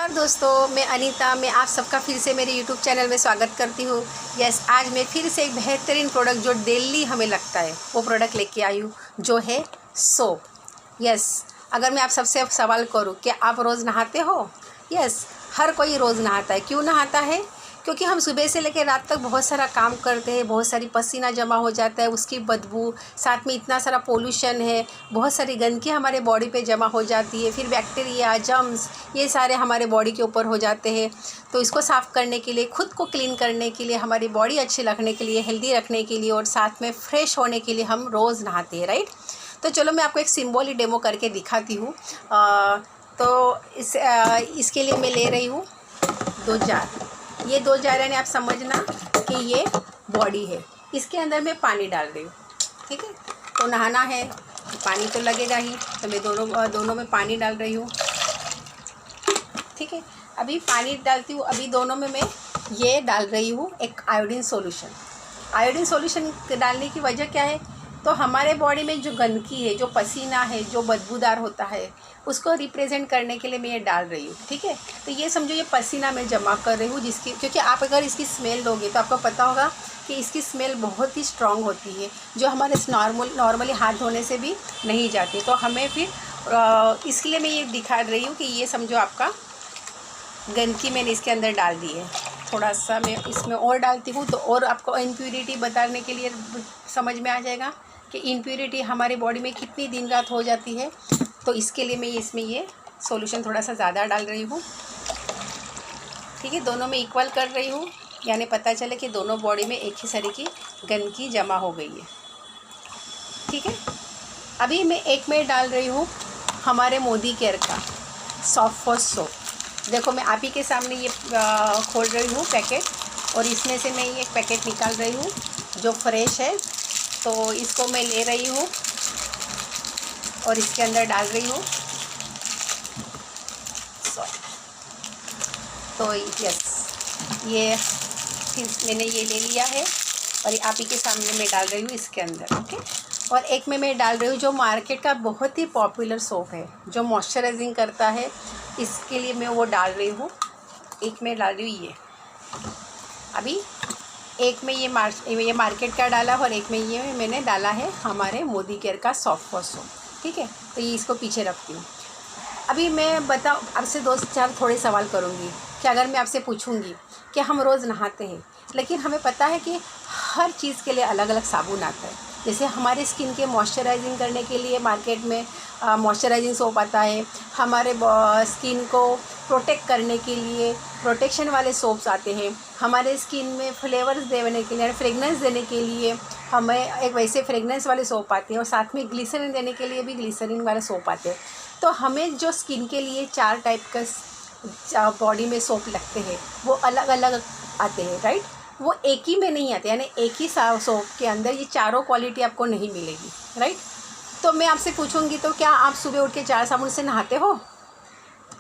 नमस्कार दोस्तों, मैं अनीता। मैं आप सबका फिर से मेरे YouTube चैनल में स्वागत करती हूँ। यस, आज मैं फिर से एक बेहतरीन प्रोडक्ट जो डेली हमें लगता है वो प्रोडक्ट लेके आई हूँ, जो है सोप। यस, अगर मैं आप सबसे सवाल करूँ कि आप रोज़ नहाते हो? यस, हर कोई रोज़ नहाता है। क्यों नहाता है? क्योंकि हम सुबह से लेकर रात तक बहुत सारा काम करते हैं, बहुत सारी पसीना जमा हो जाता है, उसकी बदबू, साथ में इतना सारा पोल्यूशन है, बहुत सारी गंदगी हमारे बॉडी पे जमा हो जाती है, फिर बैक्टीरिया, जर्म्स, ये सारे हमारे बॉडी के ऊपर हो जाते हैं। तो इसको साफ़ करने के लिए, खुद को क्लीन करने के लिए, हमारी बॉडी अच्छी रखने के लिए, हेल्दी रखने के लिए और साथ में फ्रेश होने के लिए हम रोज़ नहाते हैं, राइट। तो चलो मैं आपको एक सिंबॉलिक डेमो करके दिखाती हूँ। तो इसके लिए मैं ले रही हूँ 2 जार। ये 2 जार यानी आप समझना कि ये बॉडी है। इसके अंदर मैं पानी डाल रही हूँ, ठीक है। तो नहाना है, पानी तो लगेगा ही, तो मैं दोनों में पानी डाल रही हूँ, ठीक है। अभी पानी डालती हूँ। अभी दोनों में मैं ये डाल रही हूँ एक आयोडीन सॉल्यूशन। आयोडीन सॉल्यूशन डालने की वजह क्या है? तो हमारे बॉडी में जो गंदगी है, जो पसीना है, जो बदबूदार होता है, उसको रिप्रेजेंट करने के लिए मैं ये डाल रही हूँ, ठीक है। तो ये समझो ये पसीना मैं जमा कर रही हूँ, जिसकी क्योंकि आप अगर इसकी स्मेल लोगे तो आपको पता होगा कि इसकी स्मेल बहुत ही स्ट्रॉन्ग होती है, जो हमारे नॉर्मली हाथ धोने से भी नहीं जाती। तो हमें फिर इसलिए मैं ये दिखा रही हूँ कि ये समझो आपका गंदगी मैंने इसके अंदर डाल दी है। थोड़ा सा मैं इसमें और डालती हूँ तो और आपको इम्प्यूरिटी बताने के लिए समझ में आ जाएगा कि इम्प्यूरिटी हमारी बॉडी में कितनी दिन रात हो जाती है। तो इसके लिए मैं इसमें ये सॉल्यूशन थोड़ा सा ज़्यादा डाल रही हूँ, ठीक है। दोनों में इक्वल कर रही हूँ, यानी पता चले कि दोनों बॉडी में एक ही तरह की गंदगी जमा हो गई है, ठीक है। अभी मैं एक में डाल रही हूँ हमारे मोदी केयर का सॉफ्ट सोप। देखो मैं आप ही के सामने ये खोल रही हूँ पैकेट, और इसमें से मैं ये एक पैकेट निकाल रही हूँ जो फ्रेश है। तो इसको मैं ले रही हूँ और इसके अंदर डाल रही हूँ। तो यस, ये फिर मैंने ये ले लिया है और आप ही के सामने मैं डाल रही हूँ इसके अंदर, ओके। और एक में मैं डाल रही हूँ जो मार्केट का बहुत ही पॉपुलर सोप है, जो मॉइस्चराइजिंग करता है, इसके लिए मैं वो डाल रही हूँ। एक में डाल रही हूँ ये। अभी एक में ये मार्केट का डाला और एक में ये मैंने डाला है हमारे मोदी केयर का सॉफ्ट सोप, ठीक है। तो ये इसको पीछे रखती हूँ। अभी मैं आपसे 2-4 थोड़े सवाल करूँगी कि अगर मैं आपसे पूछूँगी कि हम रोज़ नहाते हैं, लेकिन हमें पता है कि हर चीज़ के लिए अलग अलग साबुन आता है। जैसे हमारे स्किन के मॉइस्चराइजिंग करने के लिए मार्केट में मॉइस्चराइजिंग सोप आता है, हमारे स्किन को प्रोटेक्ट करने के लिए प्रोटेक्शन वाले सोप्स आते हैं, हमारे स्किन में फ्लेवर्स देने के लिए, फ्रेगनेंस देने के लिए हमें एक वैसे फ्रेगनेंस वाले सोप आते हैं, और साथ में ग्लिसरीन देने के लिए भी ग्लिसरीन वाले सोप आते हैं। तो हमें जो स्किन के लिए 4 टाइप का बॉडी में सोप लगते हैं वो अलग अलग आते हैं, राइट। वो एक ही में नहीं आते, यानी एक ही सोप के अंदर ये चारों क्वालिटी आपको नहीं मिलेगी, राइट। तो मैं आपसे पूछूंगी, तो क्या आप सुबह उठ के 4 साबुन से नहाते हो?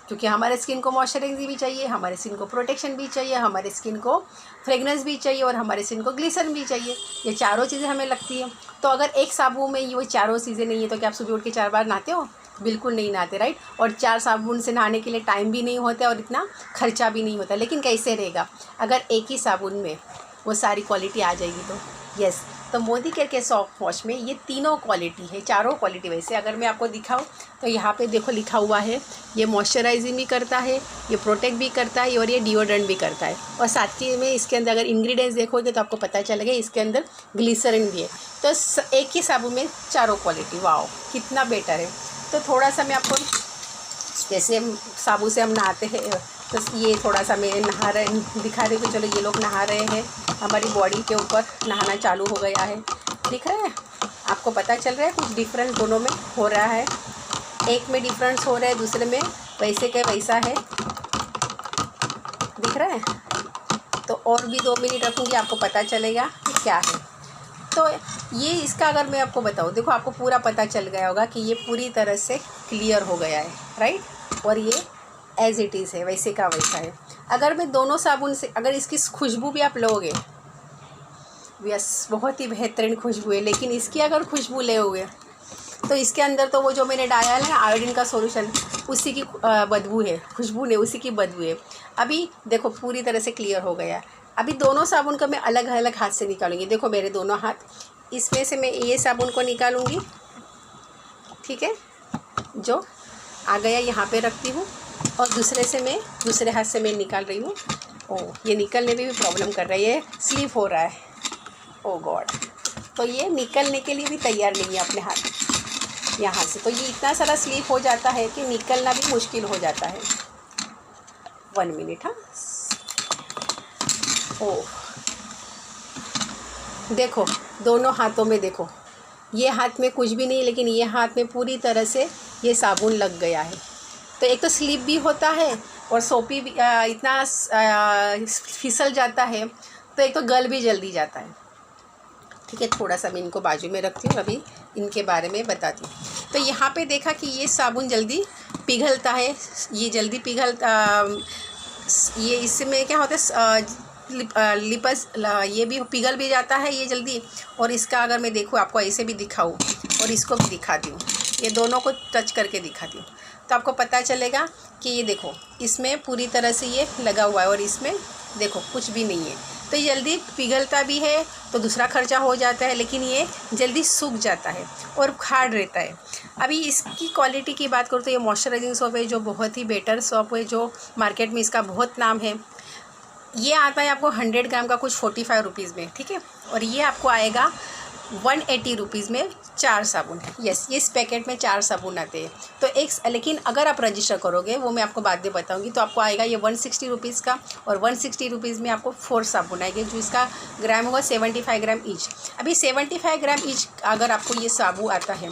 क्योंकि हमारे स्किन को मॉइस्चराइजिंग भी चाहिए, हमारे स्किन को प्रोटेक्शन भी चाहिए, हमारे स्किन को फ्रेगनेंस भी चाहिए और हमारे स्किन को ग्लिसरीन भी चाहिए। ये चारों चीज़ें हमें लगती हैं। तो अगर एक साबुन में ये चारों चीज़ें नहीं है तो क्या आप सुबह उठ के 4 बार नहाते हो? बिल्कुल नहीं नहाते, राइट। और 4 साबुन से नहाने के लिए टाइम भी नहीं होता और इतना खर्चा भी नहीं होता। लेकिन कैसे रहेगा अगर एक ही साबुन में वो सारी क्वालिटी आ जाएगी? तो यस, तो मोदी केयर के सॉफ्ट वॉश में ये तीनों क्वालिटी है, चारों क्वालिटी। वैसे अगर मैं आपको दिखाऊं तो यहाँ पे देखो लिखा हुआ है, ये मॉइस्चराइजिंग भी करता है, ये प्रोटेक्ट भी करता है और ये डिओड्रेंट भी करता है। और साथ ही में इसके अंदर अगर इंग्रेडिएंट्स देखोगे तो आपको पता चलेगा इसके अंदर ग्लिसरीन भी है। तो एक ही साबुन में चारों क्वालिटी, वाओ कितना बेटर है। तो थोड़ा सा मैं आपको, जैसे साबुन से हम नहाते हैं, तो ये थोड़ा सा मैं दिखा रही हूँ। चलो ये लोग नहा रहे हैं, हमारी बॉडी के ऊपर नहाना चालू हो गया है, दिख रहा है आपको? पता चल रहा है कुछ डिफरेंस दोनों में हो रहा है? एक में डिफरेंस हो रहा है, दूसरे में वैसे का वैसा है, दिख रहा है? तो और भी 2 मिनट रखूँगी, आपको पता चलेगा कि क्या है। तो ये इसका अगर मैं आपको बताऊँ, देखो आपको पूरा पता चल गया होगा कि ये पूरी तरह से क्लियर हो गया है, राइट। और ये एज इट इज़ है, वैसे का वैसा है। अगर मैं दोनों साबुन से, अगर इसकी खुशबू भी आप लोगे, यस बहुत ही बेहतरीन खुशबू है, लेकिन इसकी अगर खुशबू लोगे तो इसके अंदर तो वो जो मैंने डाला है ना आयोडीन का सॉल्यूशन, उसी की बदबू है, खुशबू नहीं, उसी की बदबू है। अभी देखो पूरी तरह से क्लियर हो गया। अभी दोनों साबुन का मैं अलग अलग हाथ से निकालूंगी। देखो मेरे दोनों हाथ, इसमें से मैं ये साबुन को निकालूंगी, ठीक है, जो आ गया यहाँ पे रखती हूँ, और दूसरे हाथ से मैं निकाल रही हूँ। ओह, ये निकलने में भी प्रॉब्लम कर रहा है, ये स्लिप हो रहा है, ओह गॉड। तो ये निकलने के लिए भी तैयार नहीं है अपने हाथ यहाँ से, तो ये इतना सारा स्लिप हो जाता है कि निकलना भी मुश्किल हो जाता है। 1 मिनट, हाँ। ओह देखो दोनों हाथों में, देखो ये हाथ में कुछ भी नहीं, लेकिन ये हाथ में पूरी तरह से ये साबुन लग गया है। तो एक तो स्लिप भी होता है और सोपी भी इतना फिसल जाता है, तो एक तो गल भी जल्दी जाता है। ठीक है, थोड़ा सा मैं इनको बाजू में रखती हूँ, अभी इनके बारे में बताती हूँ। तो यहाँ पे देखा कि ये साबुन जल्दी पिघलता है, ये जल्दी पिघलता, ये इसमें क्या होता है लिपस, ये भी पिघल भी जाता है ये जल्दी। और इसका अगर मैं देखूँ, आपको ऐसे भी दिखाऊँ और इसको भी दिखाती हूँ, ये दोनों को टच करके दिखाती हूँ, तो आपको पता चलेगा कि ये देखो इसमें पूरी तरह से ये लगा हुआ है और इसमें देखो कुछ भी नहीं है। तो ये जल्दी पिघलता भी है तो दूसरा खर्चा हो जाता है, लेकिन ये जल्दी सूख जाता है और हार्ड रहता है। अभी इसकी क्वालिटी की बात करूँ तो ये मॉइस्चराइजिंग सोप है, जो बहुत ही बेटर सोप है, जो मार्केट में इसका बहुत नाम है। ये आता है आपको 100 ग्राम का कुछ 45 रुपीज़ में, ठीक है, और ये आपको आएगा 180 रुपीज़ में 4 साबुन है। यस, इस पैकेट में 4 साबुन आते हैं। तो एक, लेकिन अगर आप रजिस्टर करोगे, वो मैं आपको बाद में बताऊंगी, तो आपको आएगा ये 160 रुपीज़ का, और 160 रुपीज़ में आपको 4 साबुन आएंगे, जो इसका ग्राम होगा 75 ग्राम ईच। अभी 75 ग्राम ईच अगर आपको ये साबुन आता है,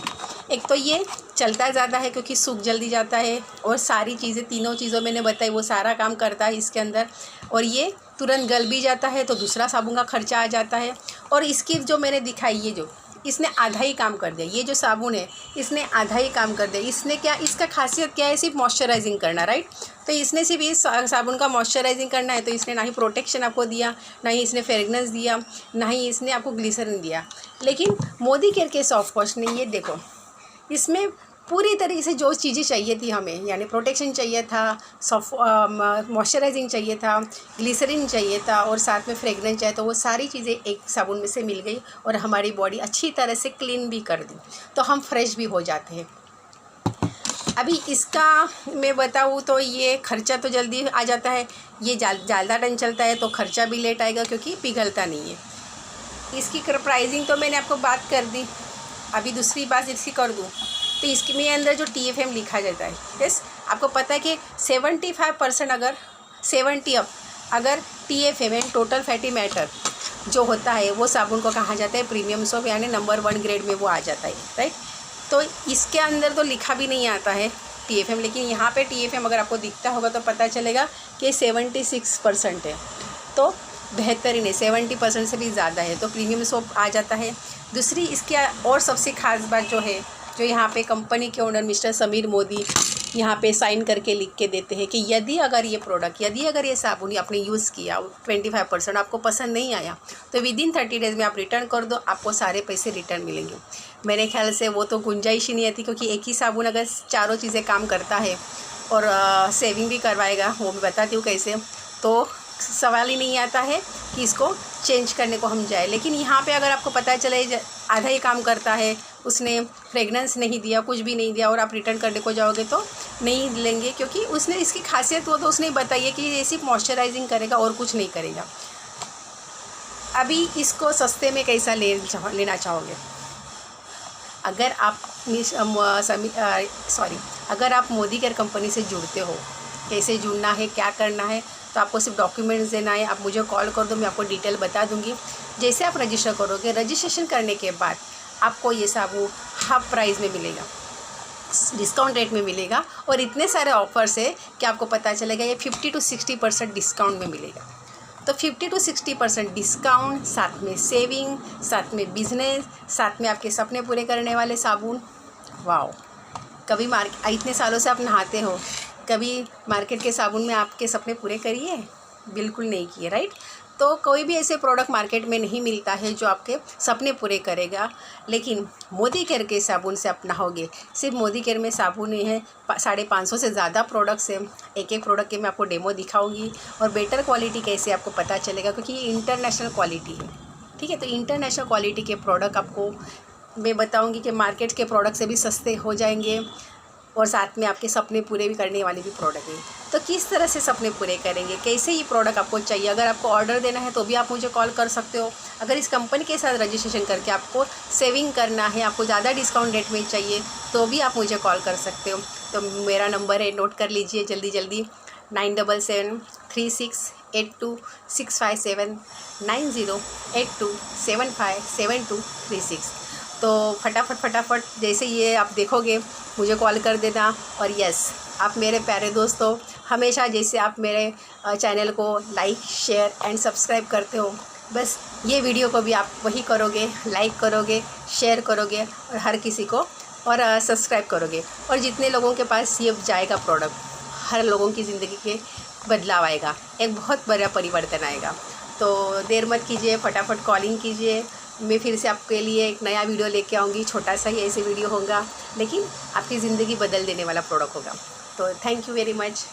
एक तो ये चलता ज़्यादा है क्योंकि सूख जल्दी जाता है, और सारी चीज़ें, तीनों चीज़ों मैंने बताई, वो सारा काम करता है इसके अंदर, और ये तुरंत गल भी जाता है, तो दूसरा साबुन का खर्चा आ जाता है। और इसकी जो मैंने दिखाई, ये जो इसने आधा ही काम कर दिया, ये जो साबुन है इसने आधा ही काम कर दिया। इसने क्या, इसका खासियत क्या है, सिर्फ मॉइस्चराइजिंग करना, राइट। तो इसने सिर्फ इस साबुन का मॉइस्चराइजिंग करना है, तो इसने ना ही प्रोटेक्शन आपको दिया, ना ही इसने फ्रेगनेंस दिया, ना ही इसने आपको ग्लिसरीन दिया। लेकिन मोदी केयर के सॉफ्ट वॉश ने, ये देखो, इसमें पूरी तरीके से जो चीज़ें चाहिए थी हमें, यानी प्रोटेक्शन चाहिए था, मॉइस्चराइजिंग चाहिए था, ग्लिसरीन चाहिए था, और साथ में फ्रेगरेंस चाहिए, तो वो सारी चीज़ें एक साबुन में से मिल गई, और हमारी बॉडी अच्छी तरह से क्लीन भी कर दी, तो हम फ्रेश भी हो जाते हैं। अभी इसका मैं बताऊँ तो ये खर्चा तो जल्दी आ जाता है, ये ज़्यादा टाइम चलता है तो खर्चा भी लेट आएगा क्योंकि पिघलता नहीं है। इसकी प्राइसिंग तो मैंने आपको बात कर दी, अभी दूसरी बात इसकी कर दूँ तो इसके में अंदर जो TFM लिखा जाता है, यस, आपको पता है कि 75% अगर TFM है, टोटल फैटी मैटर जो होता है, वो साबुन को कहा जाता है प्रीमियम सोप, यानी नंबर 1 ग्रेड में वो आ जाता है, राइट। तो इसके अंदर तो लिखा भी नहीं आता है TFM, लेकिन यहाँ पे TFM अगर आपको दिखता होगा तो पता चलेगा कि 76% है, तो बेहतरीन है, 70% से भी ज़्यादा है, तो प्रीमियम सोप आ जाता है। दूसरी इसकी और सबसे ख़ास बात जो है, जो यहाँ पे कंपनी के ओनर मिस्टर समीर मोदी यहाँ पे साइन करके लिख के देते हैं कि यदि अगर ये साबुन आपने यूज़ किया, 25% आपको पसंद नहीं आया, तो विदिन 30 डेज़ में आप रिटर्न कर दो, आपको सारे पैसे रिटर्न मिलेंगे। मेरे ख्याल से वो तो गुंजाइश ही नहीं आती, क्योंकि एक ही साबुन अगर चारों चीज़ें काम करता है और सेविंग भी करवाएगा, वो मैं बताती हूँ कैसे, तो सवाल ही नहीं आता है कि इसको चेंज करने को हम जाए। लेकिन यहाँ पे अगर आपको पता चले आधा ही काम करता है, उसने फ्रेगनेंस नहीं दिया, कुछ भी नहीं दिया, और आप रिटर्न करने को जाओगे तो नहीं लेंगे, क्योंकि उसने इसकी खासियत वो तो उसने बताई है कि ये सिर्फ मॉइस्चराइजिंग करेगा और कुछ नहीं करेगा। अभी इसको सस्ते में कैसा लेना चाहोगे, अगर आप मोदी केयर कंपनी से जुड़ते हो, कैसे जुड़ना है, क्या करना है, तो आपको सिर्फ डॉक्यूमेंट्स देना है, आप मुझे कॉल कर दो, मैं आपको डिटेल बता दूंगी। जैसे आप रजिस्टर करोगे, रजिस्ट्रेशन करने के बाद आपको ये साबुन हाफ प्राइस में मिलेगा, डिस्काउंट रेट में मिलेगा, और इतने सारे ऑफर्स है कि आपको पता चलेगा ये 50 to 60% डिस्काउंट में मिलेगा। तो 50 to 60% डिस्काउंट, साथ में सेविंग, साथ में बिजनेस, साथ में आपके सपने पूरे करने वाले साबुन। वाओ, कभी इतने सालों से आप नहाते हो, कभी मार्केट के साबुन में आपके सपने पूरे करिए? बिल्कुल नहीं किए, राइट। तो कोई भी ऐसे प्रोडक्ट मार्केट में नहीं मिलता है जो आपके सपने पूरे करेगा, लेकिन मोदी केयर के साबुन से आप नहाओगे। सिर्फ मोदी केयर में साबुन ही है, 550 से ज़्यादा प्रोडक्ट्स हैं। एक एक प्रोडक्ट के मैं आपको डेमो दिखाऊंगी और बेटर क्वालिटी कैसे आपको पता चलेगा, क्योंकि ये इंटरनेशनल क्वालिटी है। ठीक है, तो इंटरनेशनल क्वालिटी के प्रोडक्ट आपको मैं बताऊंगी कि मार्केट के प्रोडक्ट से भी सस्ते हो जाएंगे और साथ में आपके सपने पूरे भी करने वाले भी प्रोडक्ट हैं। तो किस तरह से सपने पूरे करेंगे, कैसे ये प्रोडक्ट आपको चाहिए, अगर आपको ऑर्डर देना है तो भी आप मुझे कॉल कर सकते हो। अगर इस कंपनी के साथ रजिस्ट्रेशन करके आपको सेविंग करना है, आपको ज़्यादा डिस्काउंट रेट में चाहिए, तो भी आप मुझे कॉल कर सकते हो। तो मेरा नंबर है, नोट कर लीजिए जल्दी जल्दी, 9773682657 9082757236। तो फटाफट जैसे ये आप देखोगे मुझे कॉल कर देना। और यस, आप मेरे प्यारे दोस्तों, हमेशा जैसे आप मेरे चैनल को लाइक शेयर एंड सब्सक्राइब करते हो, बस ये वीडियो को भी आप वही करोगे, लाइक करोगे, शेयर करोगे और हर किसी को और सब्सक्राइब करोगे। और जितने लोगों के पास ये जाएगा प्रोडक्ट, हर लोगों की ज़िंदगी के बदलाव आएगा, एक बहुत बड़ा परिवर्तन आएगा। तो देर मत कीजिए, फटाफट कॉलिंग कीजिए। मैं फिर से आपके लिए एक नया वीडियो लेके आऊँगी, छोटा सा ही ऐसे वीडियो होगा, लेकिन आपकी ज़िंदगी बदल देने वाला प्रोडक्ट होगा। तो थैंक यू वेरी मच।